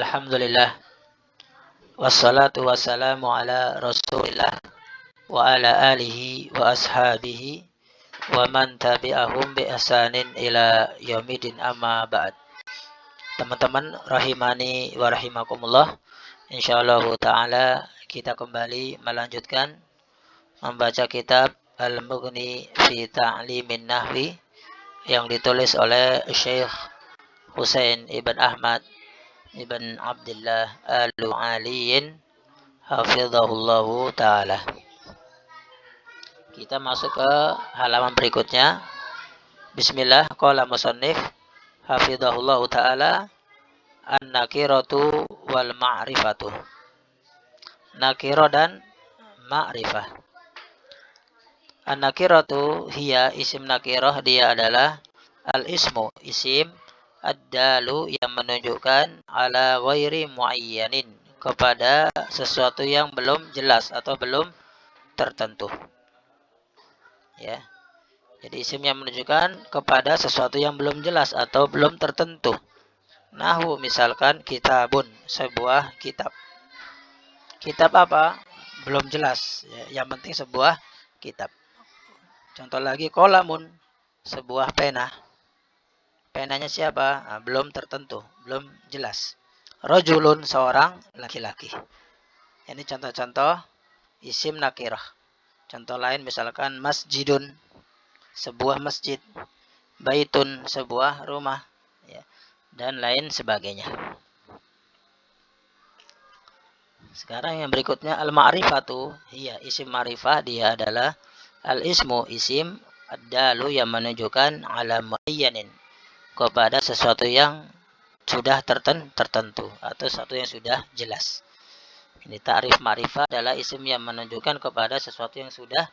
Alhamdulillah. Wassalatu wassalamu ala rasulillah wa ala alihi wa ashabihi wa man tabi'ahum bi ihsanin ila yaumidin amma ba'd. Teman-teman rahimani wa rahimakumullah. Insyaallah taala kita kembali melanjutkan membaca kitab Al-Mughni fi Ta'limin Nahwi yang ditulis oleh Syekh Husain ibn Ahmad ibn Abdullah Al-Aliyin hafizahullahu ta'ala. Kita masuk ke halaman berikutnya. Bismillah. Qala musannif hafizahullahu ta'ala an-nakiratu wal ma'rifatu. Nakiro dan ma'rifah. An-nakiratu hiya isim nakirah, dia adalah al-ismu, isim ad-dalu yang menunjukkan ala ghairi muayyanin, kepada sesuatu yang belum jelas atau belum tertentu. Ya. Jadi isim yang menunjukkan kepada sesuatu yang belum jelas atau belum tertentu. Nahu misalkan kitabun, sebuah kitab. Kitab apa? Belum jelas. Ya, yang penting sebuah kitab. Contoh lagi qalamun, sebuah pena. Penanya siapa? Nah, belum tertentu, belum jelas. Rajulun, seorang laki-laki. Ini contoh-contoh isim nakirah. Contoh lain misalkan masjidun, sebuah masjid. Baitun, sebuah rumah. Ya, dan lain sebagainya. Sekarang yang berikutnya al-ma'rifatu. Iya, isim ma'rifah, dia adalah al-ismu, isim ad-dalu yang menunjukkan ala muayyanin, kepada sesuatu yang sudah tertentu atau sesuatu yang sudah jelas. Ini ta'rif ma'rifah adalah isim yang menunjukkan kepada sesuatu yang sudah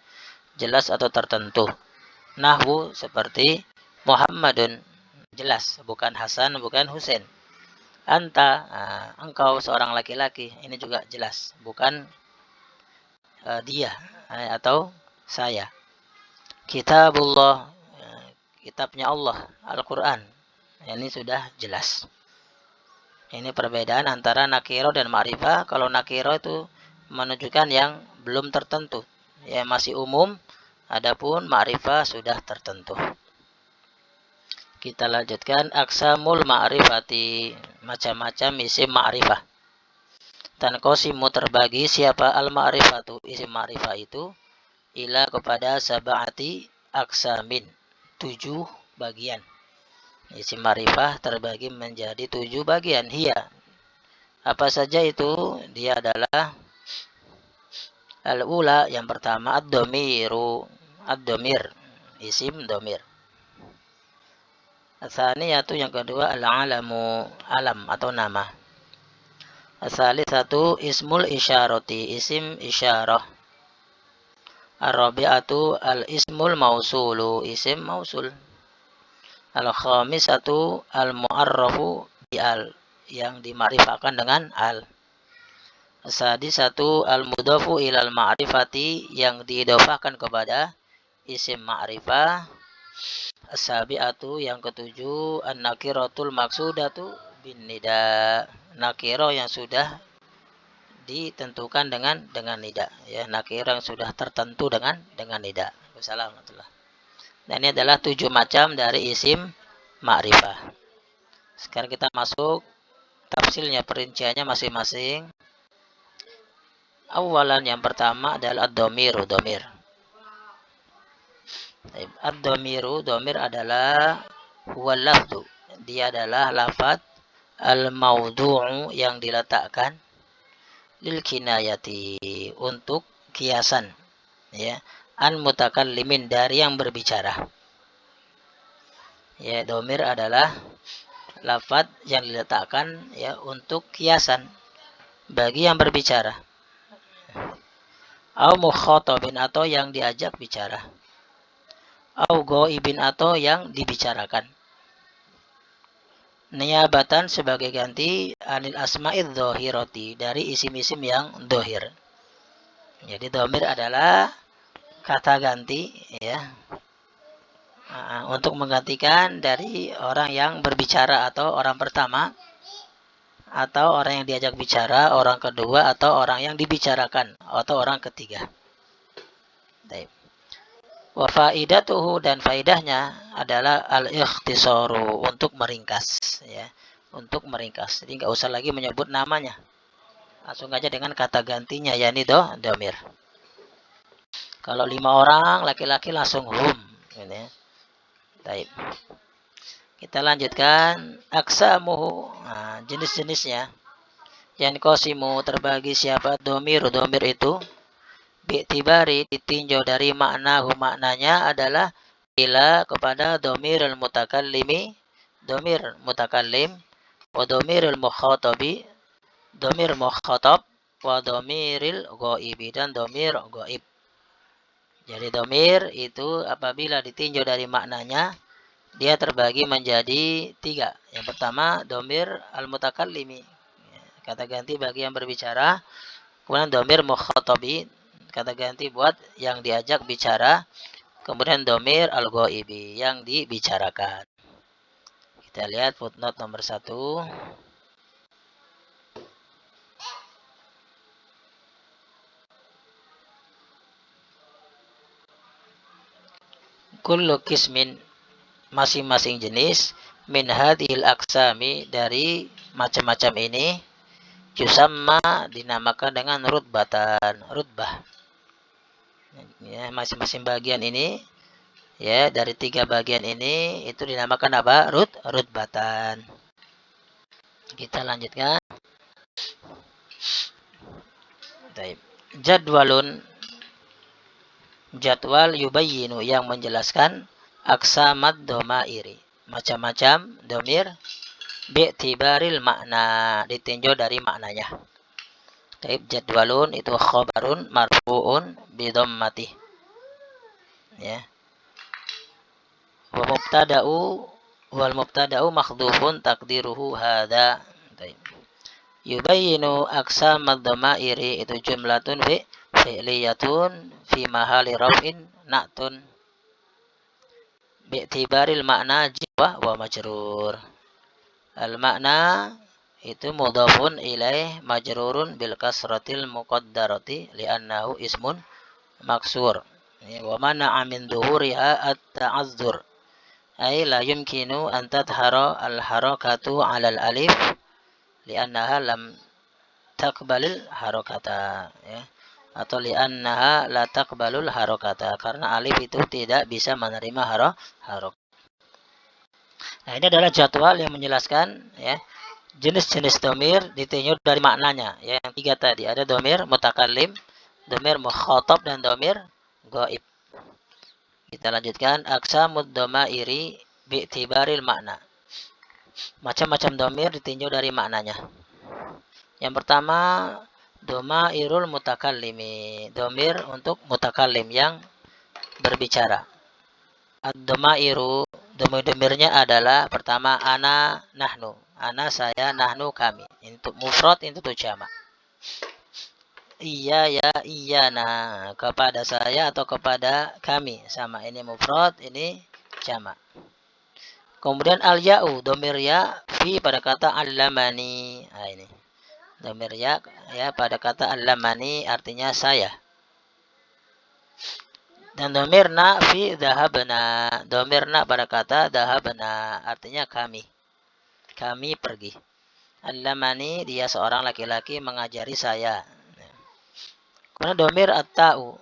jelas atau tertentu. Nahwu seperti Muhammadun, jelas, bukan Hasan, bukan Husain. Anta, engkau seorang laki-laki, ini juga jelas, bukan dia atau saya. Kitabullah, kitabnya Allah, Al-Quran, ini sudah jelas. Ini perbedaan antara nakiro dan ma'rifah. Kalau nakiro itu menunjukkan yang belum tertentu, ya masih umum. Adapun ma'rifah sudah tertentu. Kita lanjutkan aqsamul ma'rifati, macam-macam isim ma'rifah. Tanqasimu, terbagi siapa al-ma'rifatu, isim ma'rifah itu, ila kepada sab'ati aqsamin, 7 bagian. Isim ma'rifah terbagi menjadi 7 bagian. Hiya, apa saja itu? Dia adalah al-ula, yang pertama ad-dhamiru, ad-dhamir, isim dhamir. As-saniyatu, yang kedua al-alamu, alam atau nama. As-salisatu ismul isyarati, isim isyarah. Ar-rabi'atu al-ismul mausulu, isim mausul. Al-khamisatu al-mu'arrafu bi-al, yang dimakrifahkan dengan al. As-sadisatu al-mudhafu ilal ma'rifati, yang diidhofahkan kepada isim ma'rifah. As-sabi'atu, yang ketujuh, an-nakiratul maksudatu bin nida, nakiro yang sudah ditentukan dengan nida, ya, nakiro yang sudah tertentu dengan nida. Wassalamualaikum. Dan ini adalah 7 macam dari isim ma'rifah. Sekarang kita masuk tafsilnya, perinciannya masing-masing. Awalan, yang pertama adalah ad-dhamiru, dhamir. Ad-dhamiru, dhamir adalah huwal lafdu, dia adalah lafaz al-maudu'u, yang diletakkan lil kinayati, untuk kiasan, ya, an mutakallimin, dari yang berbicara. Ya, dhamir adalah lafaz yang diletakkan, ya, untuk kiasan bagi yang berbicara. Au mukhatabin, atau yang diajak bicara. Au ghaibin, atau yang dibicarakan. Niyabatan, sebagai ganti anil asma'id dhahirati, dari isim-isim yang dhahir. Jadi dhamir adalah kata ganti, ya, untuk menggantikan dari orang yang berbicara atau orang pertama, atau orang yang diajak bicara, orang kedua, atau orang yang dibicarakan, atau orang ketiga. Baik. Wa faidatuhu, dan faidahnya adalah al-ikhtisaru, untuk meringkas, ya. Untuk meringkas. Jadi nggak usah lagi menyebut namanya. Langsung aja dengan kata gantinya, yakni domir. Kalau 5 orang laki-laki langsung hum, gitu ya. Baik. Kita lanjutkan aksamuhu. Nah, jenis-jenisnya. Yang kosimu terbagi siapa? Domir itu bi'tibari, ditinjau dari maknanya adalah ila, kepada domirul mutakallimi, domir mutakallim, wa domirul mukhatabi, domir mukhatab, wa domiril ghaibi, dan domir ghaib. Jadi domir itu apabila ditinjau dari maknanya, dia terbagi menjadi 3. Yang pertama domir al-mutakallimi, kata ganti bagi yang berbicara. Kemudian domir mukhatabi, kata ganti buat yang diajak bicara. Kemudian domir al-ghaibi, yang dibicarakan. Kita lihat footnote nomor 1. Kullu qismin, masing-masing jenis, min hadhil aqsami, dari macam-macam ini, yusamma, dinamakan dengan rutbah. Ya, masing-masing bagian ini, ya, dari 3 bagian ini itu dinamakan apa? Rutbatan. Kita lanjutkan. Baik. Jadwal yubayyinu, yang menjelaskan aksamad domairi, macam-macam domir, bi'tibaril makna, ditinjau dari maknanya. Baik, jadwalun itu khabarun marfu'un bidhammati, ya. Wa mubtada'u, wal mubtada'u makhdhufun taqdiruhu hadza. Baik. Yubayyinu aqsamad dhamairi, itu jumlatun fi'liyatun fi mahali raf'in na'tun bi'tibaril makna jiwa wa majrur. Al makna itu mudhafun ilaih majrurun bil kasratil muqaddarati li'annahu ismun maksur. Wa mana'a min dhuhuriha at-ta'azzur, ay la yumkinu an tadhara al harakatu 'ala al alif li'annaha lam taqbalil harakata, ya. Atau li'annaha la taqbalul harakata, karena alif itu tidak bisa menerima harokat. Nah, ini adalah jadwal yang menjelaskan, ya, jenis-jenis domir ditinjau dari maknanya, ya. Yang 3 tadi, ada domir mutakallim, domir mukhatab, dan domir ghaib. Kita lanjutkan aqsamud dhamairi bi'tibaril makna. Macam-macam domir ditinjau dari maknanya. Yang pertama domairul mutakallimi, domir untuk mutakallim, yang berbicara. Ad-domairu, domir-domirnya adalah pertama ana, nahnu. Ana, saya, nahnu, kami. Untuk mufrad, itu jamak. Iya, ya, iyana, kepada saya atau kepada kami, sama. Ini mufrad, ini jamak. Kemudian al-ya'u, domir ya, fi pada kata allamani. Nah, ini domir ya, pada kata allamani, artinya saya. Dan domir na fi dhahabna, domir na pada kata dhahabna, artinya kami. Kami pergi. Allamani, dia seorang laki-laki mengajari saya. Kemudian domir at-ta'u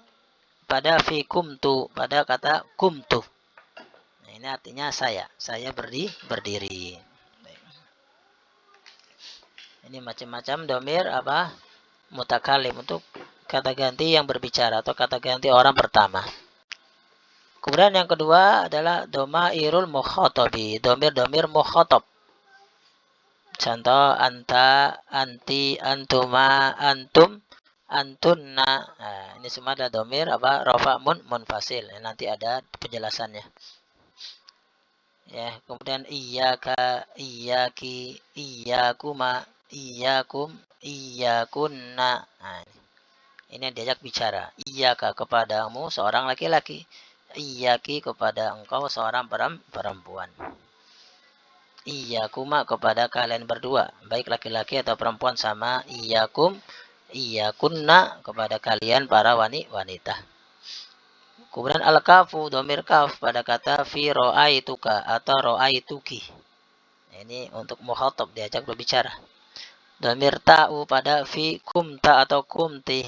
pada fi kumtu, pada kata kumtu. Nah, ini artinya saya berdiri. Ini macam-macam domir apa? Mutakalim, untuk kata ganti yang berbicara atau kata ganti orang pertama. Kemudian yang kedua adalah domairul mukhatabi, domir mukhatab. Contoh anta, anti, antuma, antum, antunna. Nah, ini semua adalah domir apa? Rafa munfasil. Nanti ada penjelasannya. Ya, kemudian iyyaka, iyyaki, iyyakuma, iyyakum, iyyakunna. Nah, ini yang diajak bicara. Iyyaka, kepadamu seorang laki-laki. Iyyaki, kepada engkau seorang perempuan. iyakuma kepada kalian berdua, baik laki-laki atau perempuan sama, iyakum, iyakunna kepada kalian para wanita. Kemudian al-kafu, domir kaf pada kata fi ro'aituka atau ro'aituki. Ini untuk mukhatab, diajak berbicara. Domir ta'u pada fi kumta atau kumti.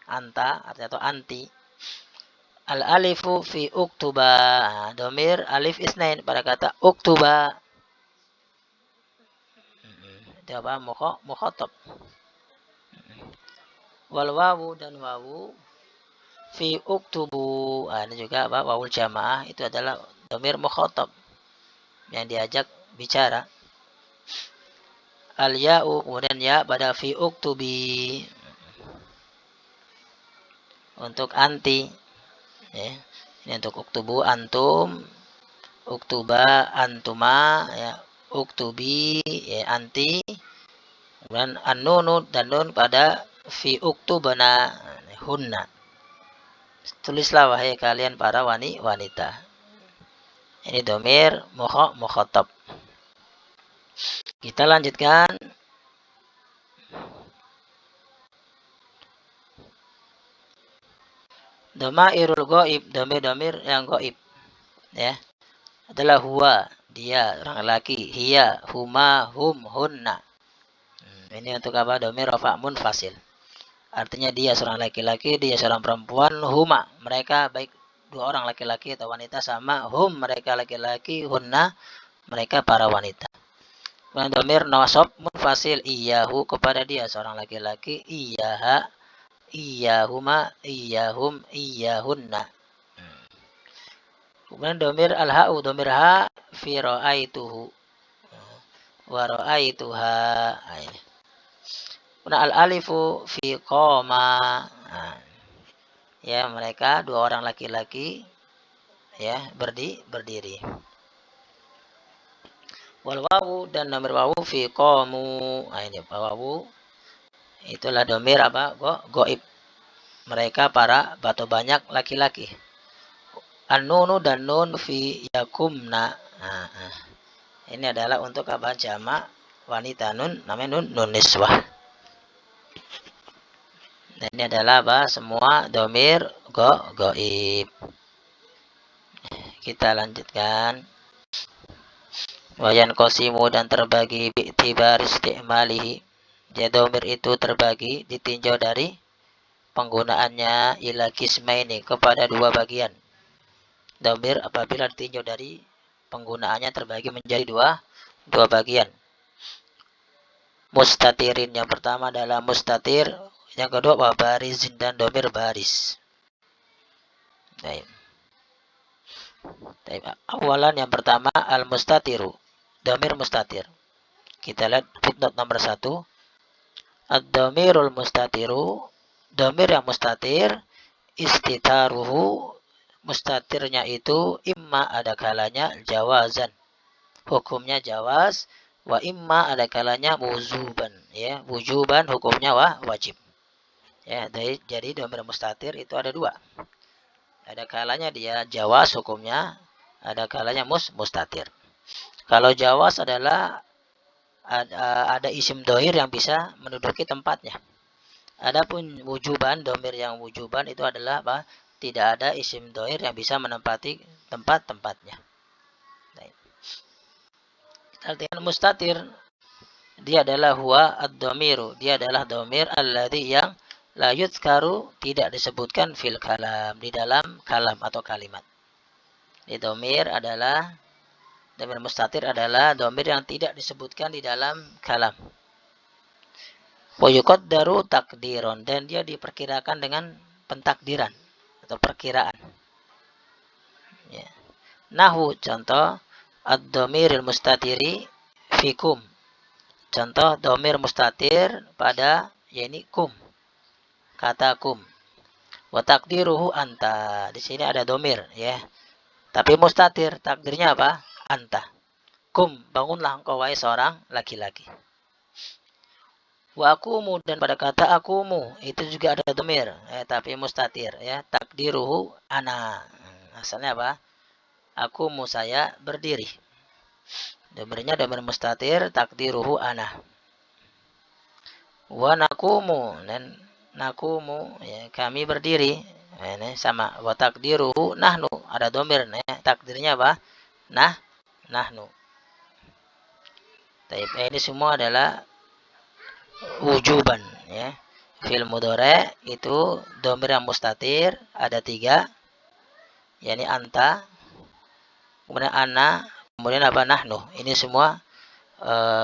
Anta atau anti. Al-alifu fi uktuba. Domir alif isnain pada kata uktuba. Itu apa? Mukhatab. Wal wawu dan wawu fi uktubu. Ini juga apa? Wawul jamaah itu adalah domir mukhatab yang diajak bicara. Al ya'u kemudian ya pada fi uktubi untuk anti. Ya. Ini untuk uktubu antum, uktuba antuma, ya, uktubi ya, anti. Kemudian an-nunu dan nun pada fi uktubana hunna. Tulislah wahai kalian para wanita. Ini domir mukhatab. Kita lanjutkan. Domairul goib, domir-domir yang goib. Ya. Adalah huwa, dia, orang laki, hiya, huma, hum, hunna. Ini untuk apa? Domir rafa' munfasil. Artinya dia seorang laki-laki, dia seorang perempuan, huma. Mereka baik dua orang laki-laki atau wanita sama, hum mereka laki-laki, hunna mereka para wanita. Kemudian domir nasab munfasil, iyahu kepada dia seorang laki-laki, iyaha, iyahuma, iyahum, iyahunna. Kemudian domir al-ha'u, domir ha fi ra'aituhu wa ra'aituha. Kemudian al-alifu fi qoma. Ya, mereka dua orang laki-laki ya berdiri. Wal wawu dan domir wawu fi qamu. Ini wawu itulah domir apa? Goib. Mereka para atau banyak laki-laki. An-nunu dan nun fi yakumna. Ini adalah untuk apa? Jamak wanita nun, namanya nun niswah. Dan ini adalah apa? Semua domir goib. Kita lanjutkan. Wayan kosimu dan terbagi bi'tibar isti'malihi. Jadi domir itu terbagi ditinjau dari penggunaannya ila kismaini kepada dua bagian. Domir apabila ditinjau dari penggunaannya terbagi menjadi dua bagian. Mustatirin yang pertama adalah mustatir, yang kedua barizin dan domir baris. Baik. Awalan yang pertama al-mustatiru, domir mustatir. Kita lihat footnote nomor 1. Ad-domirul mustatiru, domir yang mustatir, istitaruhu, mustatirnya itu imma ada kalanya jawazan, hukumnya jawaz, wa imma ada kalanya wujuban, ya, wujuban hukumnya wajib. Ya, jadi domir mustatir itu ada dua. Ada kalanya dia jawaz hukumnya, ada kalanya mustatir. Kalau jawaz adalah ada isim dohir yang bisa menduduki tempatnya. Adapun wujuban, domir yang wujuban itu adalah apa? Tidak ada isim dohir yang bisa menempati tempat-tempatnya. Artinya mustatir, dia adalah huwa ad-domiru, dia adalah domir alladhi yang la yudhkaru, tidak disebutkan fil kalam, di dalam kalam atau kalimat. Di domir mustatir adalah domir yang tidak disebutkan di dalam kalam. Wa yuqaddaru takdiron, dan dia diperkirakan dengan pentakdiran atau perkiraan. Ya. Nahu contoh ad-domiril mustatiri fikum. Contoh domir mustatir pada yakni kum. Kata kum. Wa takdiruhu anta. Di sini ada domir ya. Tapi mustatir, takdirnya apa? Anta. Kum, bangunlah engkau wahai seorang laki-laki. Wa akumu, dan pada kata akumu itu juga ada domir, tapi mustatir ya. Takdiruhu ana. Asalnya apa? Akumu saya berdiri. Domirnya domir mustatir, takdiruhu ana. Wa nakumu, dan nakumu, ya, kami berdiri. Nah, ini sama. Wa takdiruhu nahnu, ada domir. Nah, takdirnya apa? Nahnu. Ini semua adalah wujuban, ya. Fil mudhari itu domir yang mustatir ada 3, yakni anta, kemudian ana, kemudian apa? Nahnu. Ini semua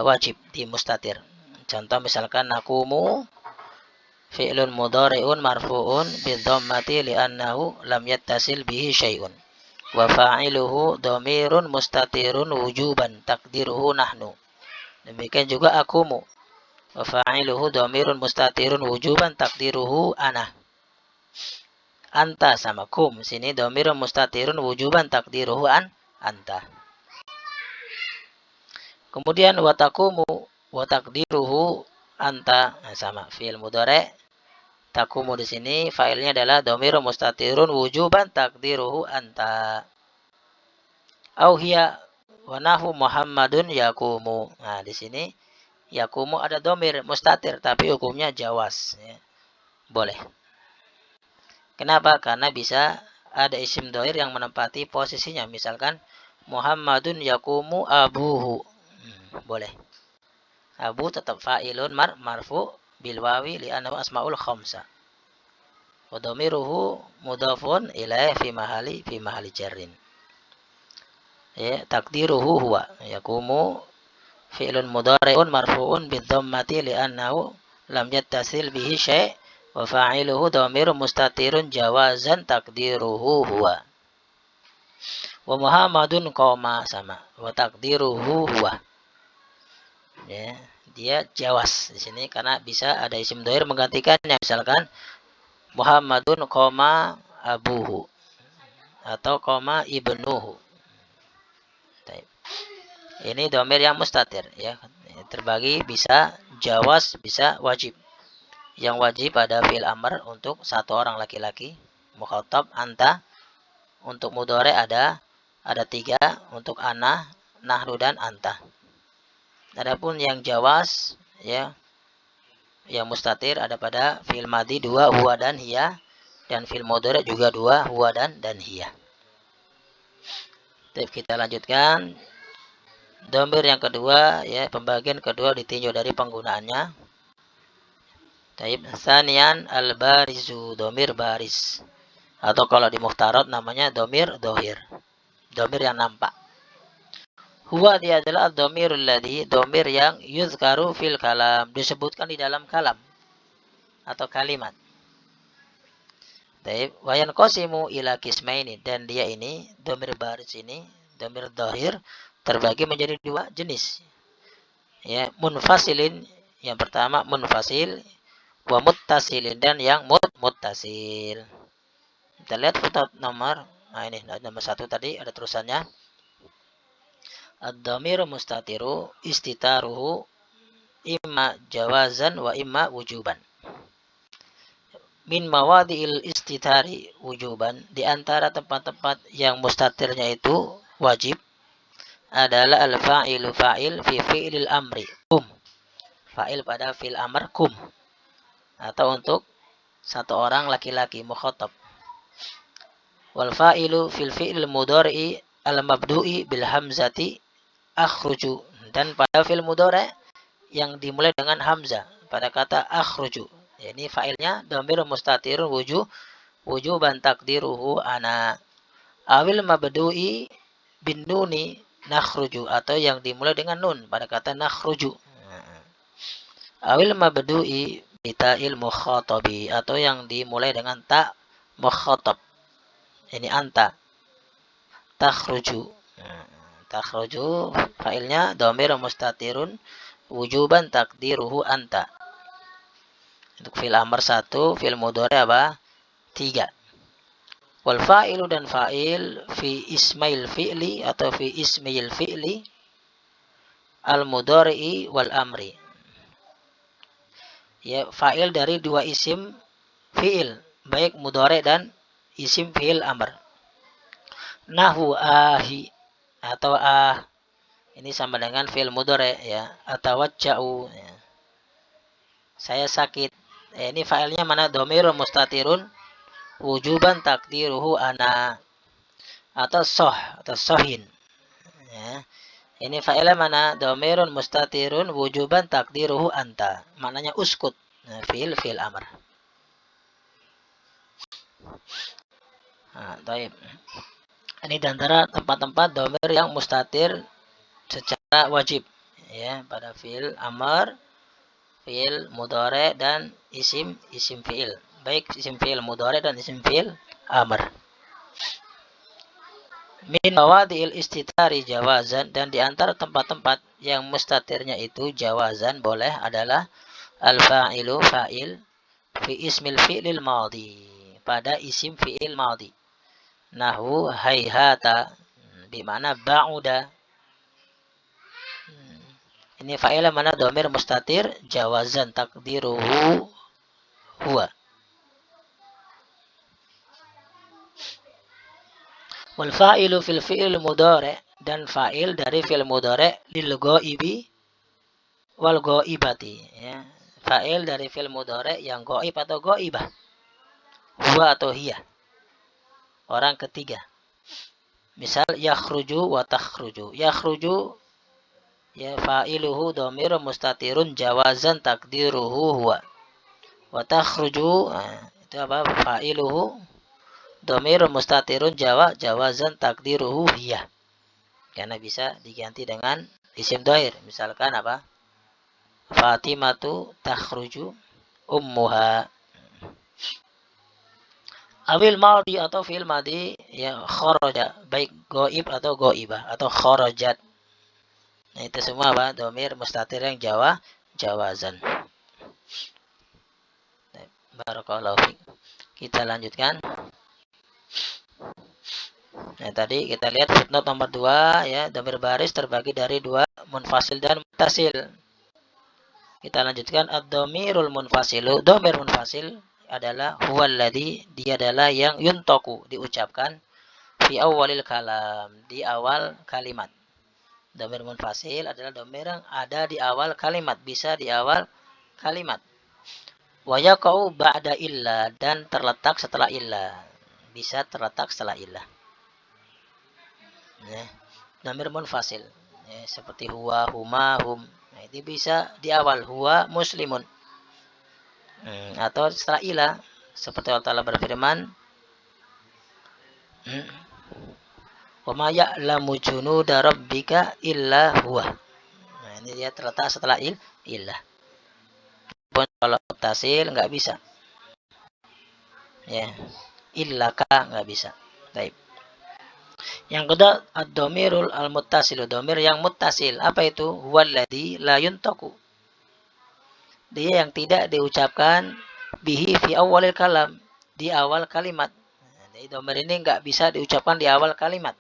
wajib di mustatir. Contoh misalkan nakumu fi'lun mudhari'un marfu'un bidhammati li'annahu lam yattasil bihi syai'un. Wa fa'iluhu dhamirun mustatirun wujuban takdiruhu nahnu. Demikian juga akumu. Wa fa'iluhu dhamirun mustatirun wujuban takdiruhu ana. Anta sama kum. Sini dhamirun mustatirun wujuban takdiruhu anta. Kemudian watakumu wa takdiruhu anta. Nah, sama fi'il mudhari. Takumu di sini failnya adalah dhamirun mustatirun wujuban takdiruhu anta. Au hiya wa nahu Muhammadun yakumu. Nah, di sini yakumu ada dhamir mustatir tapi hukumnya jawaz, ya. Boleh. Kenapa? Karena bisa ada isim dhamir yang menempati posisinya. Misalkan Muhammadun yakumu abuhu. Boleh. Abu tetap fa'ilun marfu bil wawi li'annahu asmaul khamsa. Wa dhamiruhu mudhafun ilaihi fi mahali jarrin. Ya, takdiruhu huwa yakumu fi'lun mudhari'un marfu'un bidhammati li'annahu lam yattasil bihi syai' wa fa'iluhu dhamirun mustatirun jawazan takdiruhu huwa. Wa Muhammadun qoma sama wa takdiruhu huwa. Ya, dia jawaz di sini karena bisa ada isim dhamir menggantikannya, misalkan Muhammadun qoma abuhu atau qoma ibnuhu. Ini dhamir yang mustatir, ya. Terbagi bisa jawaz, bisa wajib. Yang wajib pada fi'il amr untuk satu orang laki-laki, mukhatab anta. Untuk mudhari ada 3, untuk ana, nahnu dan anta. Adapun yang jawaz, ya, yang mustatir ada pada fi'il madhi 2 huwa dan hiya, dan fi'il mudhari juga 2 huwa dan hiya. Kita lanjutkan. Dhamir yang kedua, ya, pembagian kedua ditinjau dari penggunaannya. Sanian al-barizu, dhamir baris. Atau kalau di muhtarad namanya dhamir dhahir. Dhamir yang nampak. Huwa dia adalah dhamirul ladzi, dhamir yang yuzkaru fil kalam, disebutkan di dalam kalam atau kalimat. Wa yanqasimu ila qismaini, dan dia ini dhamir baris ini, dhamir dhahir terbagi menjadi 2 jenis. Ya, munfasilin, yang pertama munfasil, wa muttasilin, dan yang muttasil. Kita lihat foto nomor, ini nomor 1 tadi ada terusannya. Ad-dhamiru mustatiru istitaruhu imma jawazan wa imma wujuban. Min mawadi'il istitari wujuban, di antara tempat-tempat yang mustatirnya itu wajib adalah al-fa'ilu fa'il fi fi'lil amri kum. Fa'il pada fi'il amr kum, atau untuk satu orang laki-laki mukhatab. Wal fa'ilu fil fi'lil mudhari'i al-mabdu'i bil hamzati akhruju, dan pada fi'il mudhari' yang dimulai dengan hamzah pada kata akhruju. Ini fa'ilnya dhamir mustatirun wujuban takdiruhu ana. Awil mabdu'i bin nuni nakhruju, atau yang dimulai dengan nun pada kata nakhruju. Awil mabdu'i bita'il mukhatabi, atau yang dimulai dengan ta mukhatab. Ini anta. Takhruju. Takhruju fa'ilnya dhamir mustatirun wujuban takdiruhu anta. Untuk fi'il amr 1, fi'il mudhari apa? 3. Wal fa'ilu, dan fa'il fi ismail fi'li atau fi ismail fi'li al mudhari'i wal amri. Ya, fa'il dari 2 isim fi'il, baik mudhari dan isim fi'il amr. Nahu ahi atau ini sama dengan fi'il mudhari ya. Atawajja'u ya. Saya sakit. Ini fa'ilnya mana? Dhamirun mustatirun wujuban takdiruhu ana atau sohin. Ya. Ini fa'ilnya mana? Dhamirun mustatirun wujuban takdiruhu anta. Maknanya uskut. Nah, fi'il amr. Nah, taib. Ini di antara tempat-tempat dhamir yang mustatir secara wajib ya pada fi'il amr, fi'il mudhari dan isim fi'il. Baik isim fi'il mudhari dan isim fi'il amr. Min mawadhi'il istitari jawazan, dan di antara tempat-tempat yang mustatirnya itu jawazan boleh adalah al-fa'ilu fa'il fi ismil fi'lil madhi, pada isim fi'il madhi. Nahu hayhata bimana ba'uda. Ini fa'il mana? Dhamir mustatir jawazan takdiruhu huwa. Wal fa'ilu fil fi'il mudhari, dan fa'il dari fi'il mudhari lil ghaibi wal ghaibati ya. Fa'il dari fi'il mudhari yang ghaib atau ghaibah. Huwa atau hiya. Orang ketiga. Misal yakhruju wa takhruju. Yakhruju ya fa'iluhu dhamirun mustatirun jawazan takdiruhu huwa. Wa takhruju itu apa? Fa'iluhu dhamirun mustatirun jawazan takdiruhu hiya. Karena bisa diganti dengan isim dhair. Misalkan apa? Fatimatu takhruju ummuha. Awil madhi atau fi'il madhi ya kharaja, baik goib atau goibah atau kharajat. Nah, itu semua apa? Dhamir mustatir yang jawazan. Barakallahu fiik. Kita lanjutkan. Nah, tadi kita lihat footnote nomor 2 ya, dhamir baris terbagi dari 2, munfasil dan muttasil. Kita lanjutkan ad-dhamirul munfasilu. Dhamir munfasil adalah huwallazi, dia adalah yang yuntaku, diucapkan fi awalil kalam, di awal kalimat. Dhamir munfasil adalah dhamir yang ada di awal kalimat, bisa di awal kalimat. Wa yaqau ba'da illa, dan terletak setelah illa, bisa terletak setelah illa. Ya. Dhamir munfasil ya, seperti huwa, huma, hum. Nah, itu bisa di awal huwa muslimun. Atau setelah illa, seperti Allah Ta'ala berfirman, wa ma ya'lamu junuda rabbika illa huwa. Nah, ini dia terletak setelah illah. Pun kalau tasil nggak bisa. Ya. Illaka nggak bisa. Baik. Yang kedua ad-dhamirul al-muttasilu, dhamir yang muttasil. Apa itu? Huwallazi la yuntaku. Dia yang tidak diucapkan bihi fi awalil kalam, di awal kalimat. Jadi dhamir ini nggak bisa diucapkan di awal kalimat,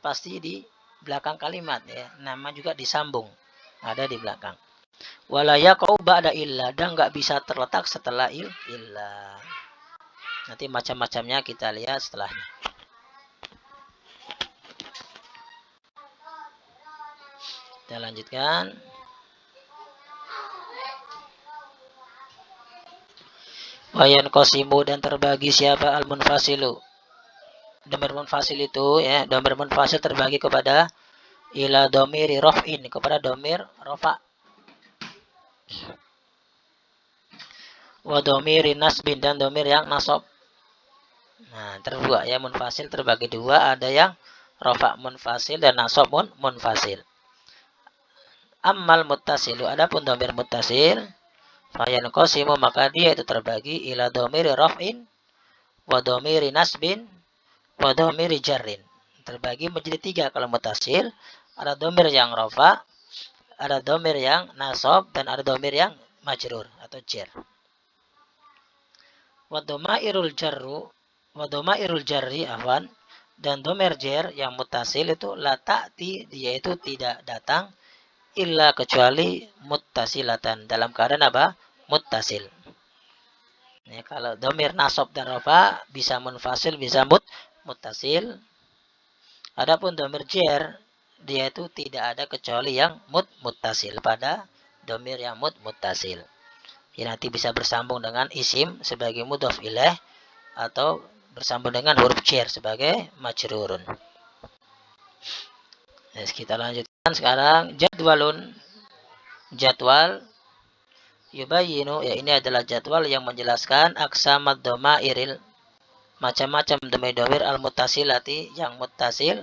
pasti di belakang kalimat ya. Nama juga disambung, ada di belakang. Wala yaqau ba'da illa, dan nggak bisa terletak setelah illa. Nanti macam-macamnya kita lihat setelahnya. Kita lanjutkan. Wayan qasimu, dan terbagi siapa al-munfasilu. Dhamir munfasil itu ya, dhamir munfasil terbagi kepada ila dhamiri raf'in, kepada dhamir rafa', wa dhamiri nasbin, dan dhamir yang nasab. Nah, terbagi ya, munfasil terbagi dua, ada yang rafa' munfasil dan nasab munfasil. Ammal muttasilu, adapun dhamir muttasil, fayan qasimu, maka dia itu terbagi ila dhamiri raf'in wa dhamiri nasbin wa dhamiri jarrin. Terbagi menjadi 3 kalau muttasil. Ada dhamir yang rafa', ada dhamir yang nasab, dan ada dhamir yang majrur atau jar. Wa dhamairul jarri afwan, dan dhamir jar yang muttasil itu la ta'ti, dia itu tidak datang illa kecuali muttasilatan, dalam keadaan apa? Muttasil. Ya, kalau dhamir nasab dan rafa bisa munfasil, bisa muttasil. Adapun domir jer, dia itu tidak ada kecuali yang muttasil pada domir yang muttasil. Ya, nanti bisa bersambung dengan isim sebagai mudhof ilaih atau bersambung dengan huruf jer sebagai majrurun. Nah, kita lanjutkan sekarang jadwal yubayinu, ya ini adalah jadwal yang menjelaskan aksamad dhamairil, macam-macam domir-domir al-muttasilati yang muttasil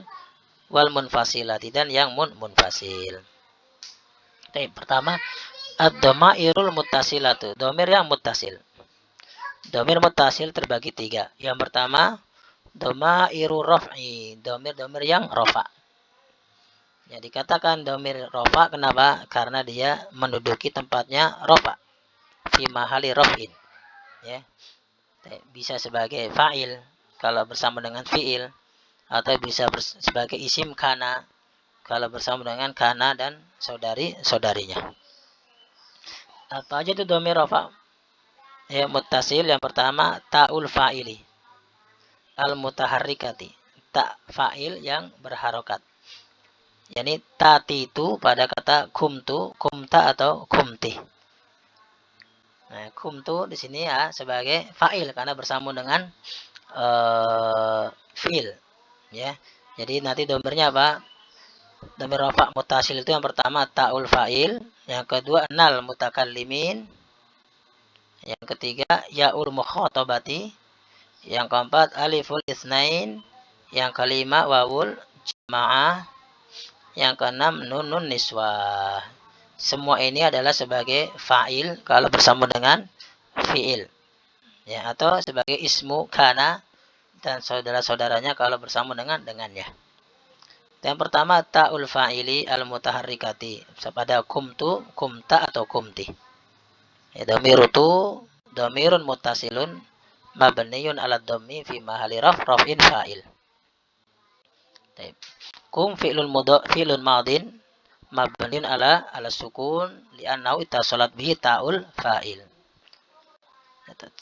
wal munfasilati dan yang munfasil. Pertama, ad-dhamairul muttasilatu, domir yang muttasil. Domir muttasil terbagi tiga. Yang pertama, dhamairu raf'i, domir-domir yang rafa. Ya, dikatakan domir rafa kenapa? Karena dia menduduki tempatnya rafa fi mahali raf'in. Ya. Bisa sebagai fa'il kalau bersama dengan fi'il, atau bisa sebagai isim kana kalau bersama dengan kana dan saudari-saudarinya. Apa aja itu domir rafa? Ya, muttasil yang pertama ta'ul fa'ili al-mutaharrikati, ta fa'il yang berharokat. Yani tati itu pada kata kumtu, kumta atau kumti. Nah, kumtu di sini ya sebagai fa'il karena bersambung dengan fi'il. Ya. Jadi nanti domirnya apa? Domir rafa muttasil itu yang pertama ta'ul fa'il, yang kedua nal mutakallimin, yang ketiga ya'ul mukhatabati, yang keempat aliful itsnain, yang kelima wawul jamaah, yang keenam nunun niswah. Semua ini adalah sebagai fa'il kalau bersama dengan fi'il. Ya, atau sebagai ismu kana dan saudara-saudaranya kalau bersama dengannya. Yang pertama ta'ul fa'ili al-mutaharrikati pada kumtu, kumta atau kumti. Ya, dhamirutu dhamirun muttasilun mabniyun ala dhammi fi mahali raf'in fa'il. Kum fi'lun madin mabniyun ala sukun li'annahu ittasalat bihi ta'ul fa'il.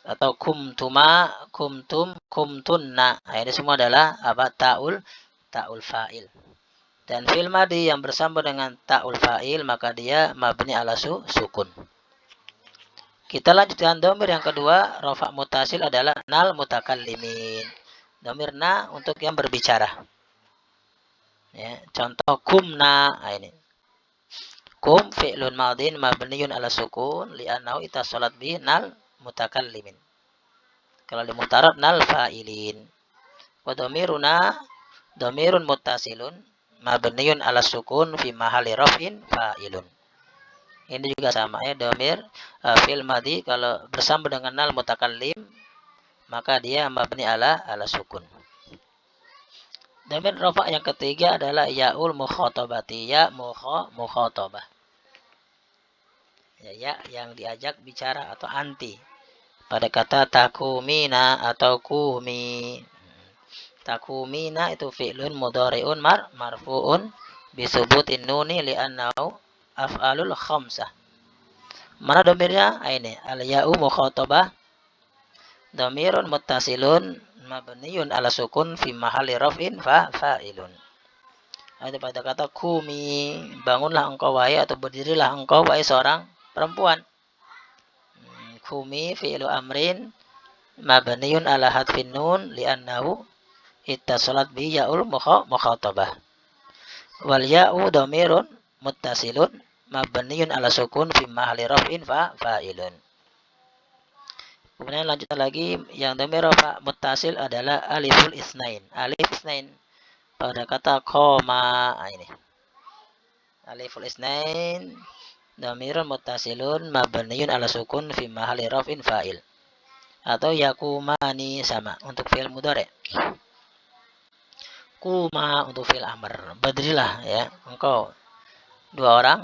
Atau kumtuma, kumtum, kumtunna. Nah, ini semua adalah apa? Ta'ul fa'il. Dan fi'il madhi yang bersambung dengan ta'ul fa'il maka dia mabni ala sukun. Kita lanjutkan domir yang kedua, rafa mutasil adalah nal mutakallimin. Domir na untuk yang berbicara. Ya, contoh kumna, nah ini. Kum fi'lun madin mabniun ala sukun li'annahu ittasalat bi nal mutakallimin. Kalau di mutarad nal fa'ilin. Wa domiruna domirun muttasilun mabniun ala sukun fi mahali raf'in fa'ilun. Ini juga sama ya, domir fi'il madhi kalau bersambung dengan nal mutakallim maka dia mabni ala sukun. Domir rafa yang ketiga adalah ya'ul mukhatabati, ya mukhatabah. Ya yang diajak bicara atau anti. Pada kata takumina atau kumi. Takumina itu fi'lun mudhari'un marfu'un bisubutin nuni li'annahu af'alul khamsah. Mana domirnya? Ini al-ya'u mukhatabah domirun muttasilun mabniyun ala sukun fi mahali raf'in fa'ilun. Ada pada kata kumi, bangunlah engkau wahai atau berdirilah engkau wahai seorang perempuan. Kumi fi'lu amrin mabniyun ala hadfin nun li'annahu ittasalat bi ya'ul mukhatabah. Wal ya'u dhamirun muttasilun mabniyun ala sukun fi mahali raf'in fa'ilun. Kemudian lanjut lagi yang dhamir rafa muttasil adalah aliful itsnain. Alif itsnain pada kata qoma, ini. Aliful itsnain dhamirun muttasilun mabniyun ala sukun fi mahali raf'in fa'il. Atau yakumani sama untuk fi'il mudhari'. Kuma untuk fi'il amr. Berdirilah ya engkau dua orang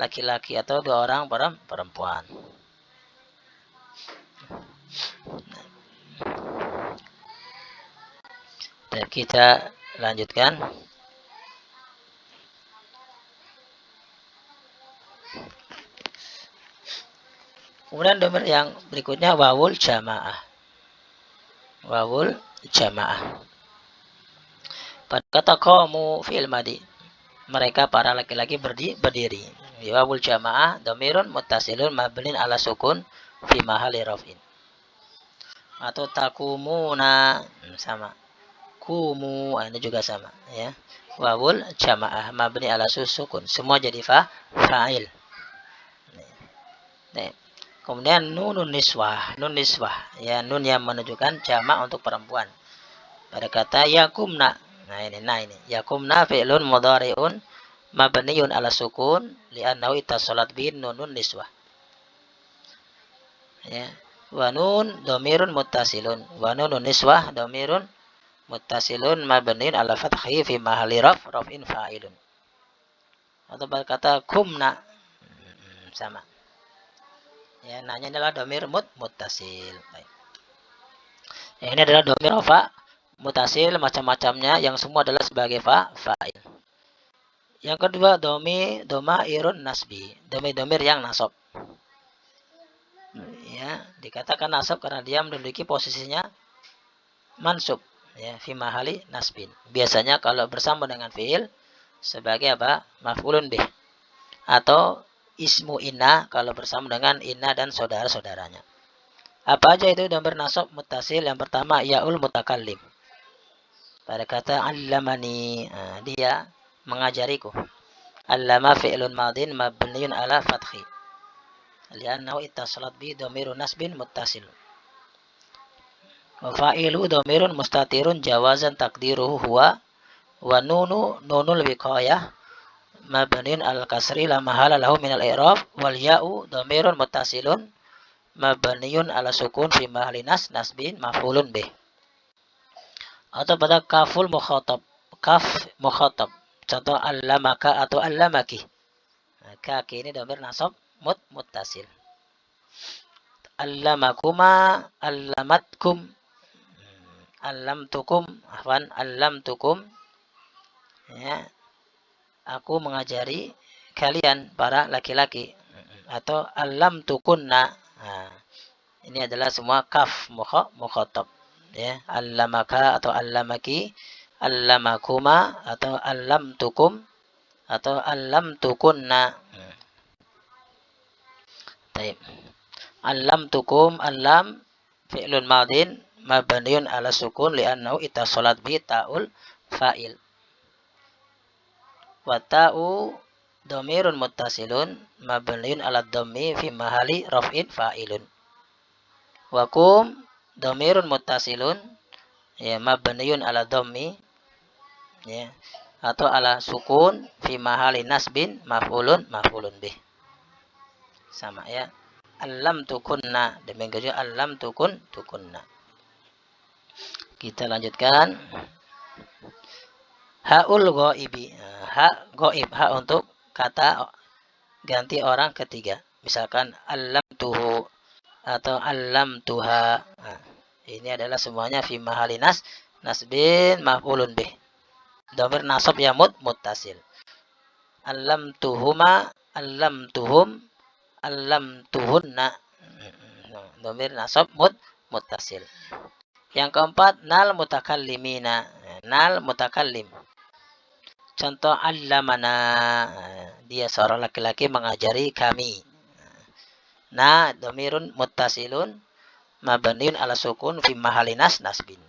laki-laki atau dua orang perempuan. Dan kita lanjutkan. Kemudian domir yang berikutnya wawul jamaah. Wawul jamaah. Pada kata qamu fi'il madi. Mereka para laki-laki berdiri. Wawul jamaah dhamirun muttasilun mabnin ala sukun fi mahalli raf'in. Atau takumuna sama. Kumu ini juga sama ya. Wawul jamaah mabni ala sukun. Semua jadi fa'il. Nih. Kemudian nun niswah ya, nun yang menunjukkan jamak untuk perempuan. Pada kata yakumna. Nah ini yakumna fi'lun mudhari'un mabniun ala sukun li'annahu ittasalat bin nunun niswah. Ya. Wa nun dhamirun muttasilun. Wa nunun niswah dhamirun muttasilun mabniun ala fathi fi mahalli raf'in fa'ilun. Atau pada kata kumna sama. Ya, nanya adalah dhamir muttasil. Ya, ini adalah dhamir muttasil macam-macamnya yang semua adalah sebagai fa'il. Yang kedua domairun nasbi, domir yang nasab. Ya, dikatakan nasab karena dia menduduki posisinya mansub, ya, fi mahali nasbin. Biasanya kalau bersama dengan fi'il sebagai apa? Maf'ulun bih. Atau ismu inna kalau bersama dengan inna dan saudara-saudaranya. Apa aja itu dhamir nasab muttasil? Yang pertama yaul mutakallim. Pada kata allamani, dia mengajariku. Allama fi'lun madin mabniun ala fathi. Li'annahu ittasalat bi dhamirun nasbin muttasil. Wa fa'ilu dhamirun mustatirun jawazan taqdiruhu huwa wa nunul wiqayah mabniun al kasri la mahala lahu min al i'rab wal ya'u dhamirun muttasilun mabniun ala sukun fi mahalli nasbin maf'ulun bih. Atau pada kaful mukhatab, kaf mukhatab. Contoh allamaka atau allamaki. Nah, kaki ini dhamir nasab muttasil. Allamakuma, allamatkum, allamtukum. Ya, aku mengajari kalian para laki-laki. Atau allamtukunna. Nah, ini adalah semua kaf mukhatab. Ya, allamaka atau allamaki, allamakuma atau allamtukum atau allamtukunna. Baik. Allamtukum, allam fi'lun madin mabniun ala sukun li'annahu ittasalat bi ta'ul fa'il. Wa ta'u dhamirun muttasilun mabniun ala dhammi fi mahali raf'in fa'ilun. Wa kum dhamirun muttasilun ya mabniun ala dhammi ya atau ala sukun fi mahali nasbin maf'ulun bih. Sama ya. Allam tukunna, demikian juga allam tukunna. Kita lanjutkan. Haul ghaibi. Ha ghaib, ha untuk kata ganti orang ketiga. Misalkan allam tuhu atau allam tuha. Nah, ini adalah semuanya fi mahali nasbin maf'ulun bih. Dhamir nasab ya muttasil. Allam tuhuma, allam tuhum, allam tuhunna. Dhamir nasab muttasil. Yang keempat nal mutakallimina. Nal mutakallim. Contoh allamana, dia seorang laki-laki mengajari kami. Na dhamirun muttasilun mabniun ala sukun fi mahali nasbin.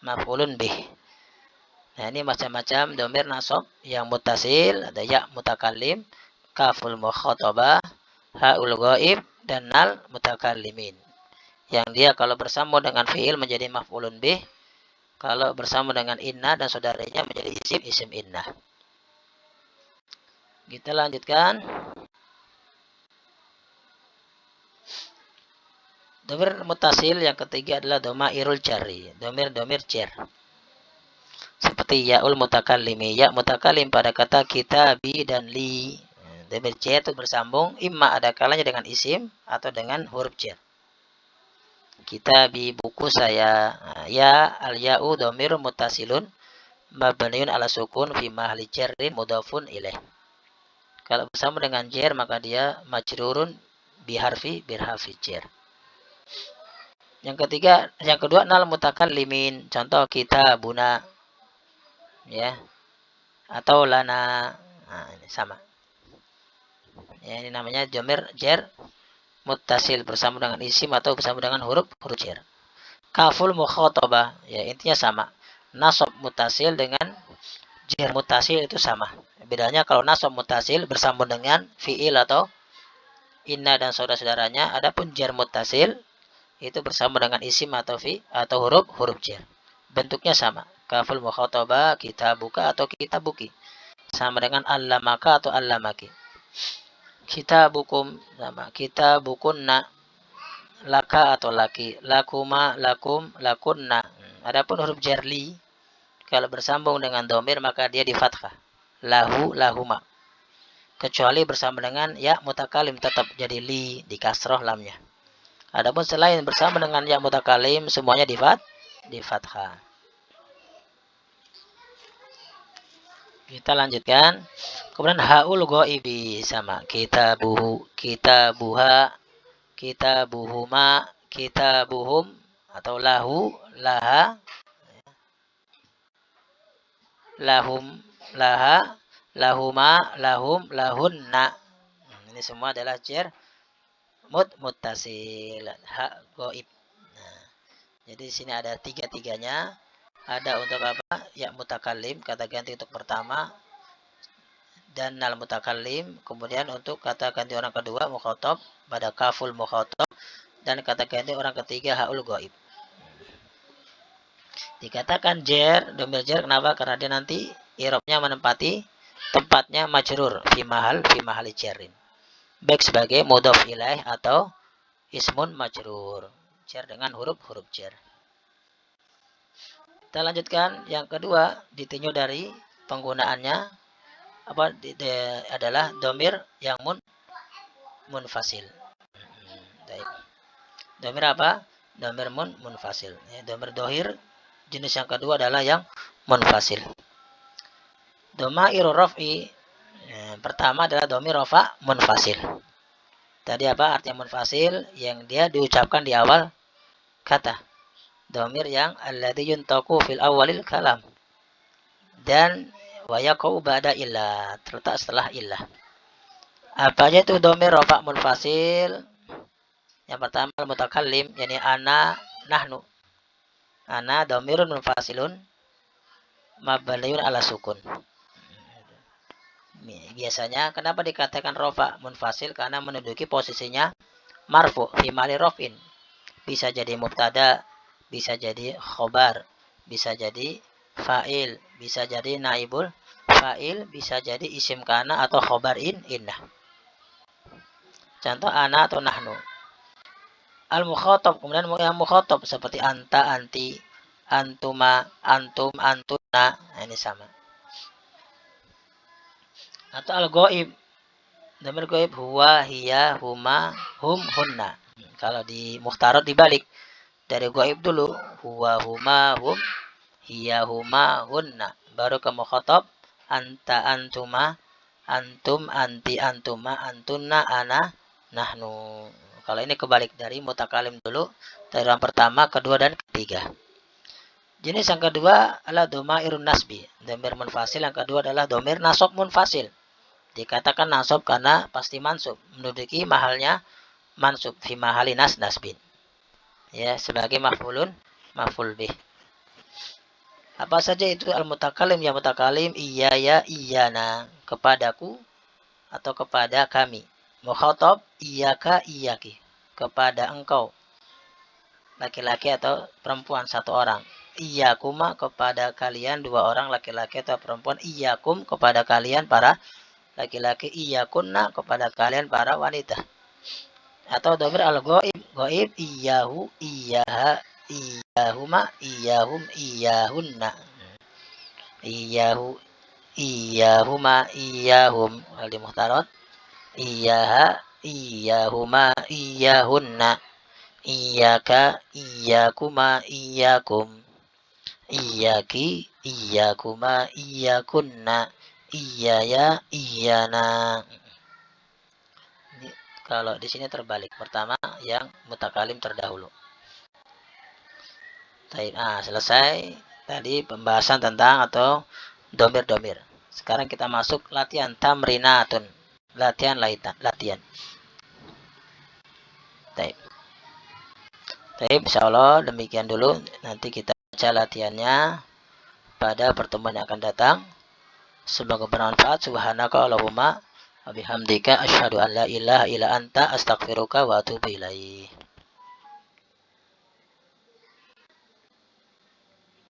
Maf'ulun bih. Nah, ini macam-macam dhamir nasab yang muttasil, ada ya mutakallim, kaful mukhatabah, haul ghaib dan nal mutakallimin. Yang dia kalau bersama dengan fi'il menjadi maf'ulun bih, kalau bersama dengan inna dan saudaranya menjadi isim inna. Kita lanjutkan. Dhamir muttasil yang ketiga adalah dhamairul jarri, dhamir jar. Seperti yaul mutakallimi, ya mutakallim pada kata kitabi dan li. Dhamir jar itu bersambung, imma ada kalanya dengan isim atau dengan huruf jar. Kitabi, buku saya. Ya al ya'u dhamir muttasilun mabniun ala sukun fi mahalli jarrin mudhafun ilaih. Kalau bersama dengan jar maka dia majrurun biharfi jar. Yang kedua nal mutakallimin. Contoh kitabuna. ya, atau lana. Nah, ini sama. Ya, ini namanya domir jer muttasil bersama dengan isim atau bersama dengan huruf huruf jer. Kaful mukhatabah, ya intinya sama. Nasab mutasil dengan jer mutasil itu sama. Bedanya kalau nasab mutasil bersambung dengan fiil atau inna dan saudara-saudaranya, adapun jar mutasil itu bersama dengan isim atau atau huruf huruf jar. Bentuknya sama. Kaful mukhatabah, kita buka atau kita buki. Sama dengan allamaka atau allamaki. Kita bukum sama. Kita bukunna, laka atau laki, lakuma, lakum, lakunna. Adapun huruf jar li, kalau bersambung dengan domir maka dia di fathah. Lahu, lahuma. Kecuali bersama dengan ya mutakalim tetap jadi li di kasroh lamnya. Adapun selain bersama dengan ya mutakalim semuanya di fathah. Kita lanjutkan. Kemudian haul ghaibi sama kita buhu, kita buha, kita buhuma, kita buhum atau lahu, laha, lahum, laha, lahuma, lahum, lahunna. Ini semua adalah jar muttasil, ha ghaib. Nah, jadi di sini ada tiga-tiganya. Ada untuk apa? Ya mutakallim, kata ganti untuk pertama, dan nal mutakallim. Kemudian untuk kata ganti orang kedua mukhatab pada kaful mukhatab, dan kata ganti orang ketiga haul ghaib. Dikatakan jer, domir jer kenapa? Karena dia nanti i'rabnya menempati tempatnya majrur fi mahal jarin. Baik sebagai mudhof ilaih atau ismun majrur. Jar dengan huruf-huruf jar. Kita lanjutkan yang kedua, ditinjau dari penggunaannya apa adalah domir yang munfasil. Domir apa? Domir munfasil. Ya, domir dohir jenis yang kedua adalah yang munfasil. Domairu raf'i, pertama adalah domir rafa munfasil. Tadi apa artinya munfasil? Yang dia diucapkan di awal kata. Domir yang alladhi yuntaku fil awalil kalam. Dan wayaqau ba'da illah, terletak setelah illah. Apa aja itu domir rafa munfasil? Yang pertama mutakallim, yakni ana, nahnu. Ana domirun munfasilun mabniun ala sukun. Biasanya kenapa dikatakan rafa munfasil? Karena menduduki posisinya marfu fi mali rafin. Bisa jadi mubtada, bisa jadi khobar, bisa jadi fa'il, bisa jadi naibul fa'il, bisa jadi isim kana atau khobar innah. Contoh ana atau nahnu. Al-mukhatab, kemudian yang mukhatab seperti anta, anti, antuma, antum, antuna. Nah, ini sama. Atau al-ghaib. Domir ghaib huwa, hiya, huma, hum, hunna. Kalau di mukhtarat dibalik. Dari ghaib dulu, huwa, huma, hum, hiya, huma, hunna. Baru ke mukhatab, anta, antuma, antum, anti, antuma, antunna, ana, nahnu. Kalau ini kebalik dari mutakalim dulu, dari yang pertama, kedua, dan ketiga. Jenis yang kedua adalah domairun nasbi. Domir munfasil yang kedua adalah domir nasab munfasil. Dikatakan nasab karena pasti mansub, menduduki mahalnya mansub fi mahali nasbin. Ya, sebagai maf'ul bih. Apa saja itu al-mutakalim? Ya mutakalim iya ya iyana, kepadaku atau kepada kami. Mukhatab iyyaka iyyaki, kepada engkau, laki-laki atau perempuan satu orang. Iyyakuma, kepada kalian dua orang laki-laki atau perempuan. Iyyakum, kepada kalian para laki-laki. Iyyakunna, kepada kalian para wanita. Atau domir al-ghaib, ghaib iyyahu, iyyaha, iyyahuma, iyyahum, iyyahunna. Iyyahu, iyyahuma, iyyahum. Hal di muhtarat. Iyyaha, iyyahuma, iyyahunna. Iyyaka, iyyakuma, iyyakum. Iyyaki, iyyakuma, iyyakunna. Iyaya, iyana. Kalau di sini terbalik. Pertama yang mutakalim terdahulu. Selesai tadi pembahasan tentang atau domir. Sekarang kita masuk latihan tamrinatun. Latihan. Baik. Baik, insyaallah demikian dulu. Nanti kita baca latihannya pada pertemuan yang akan datang. Semoga bermanfaat. Subhanaka Allahumma wa bihamdika asyhadu an la ilaha illa anta astaghfiruka wa atubu ilaik.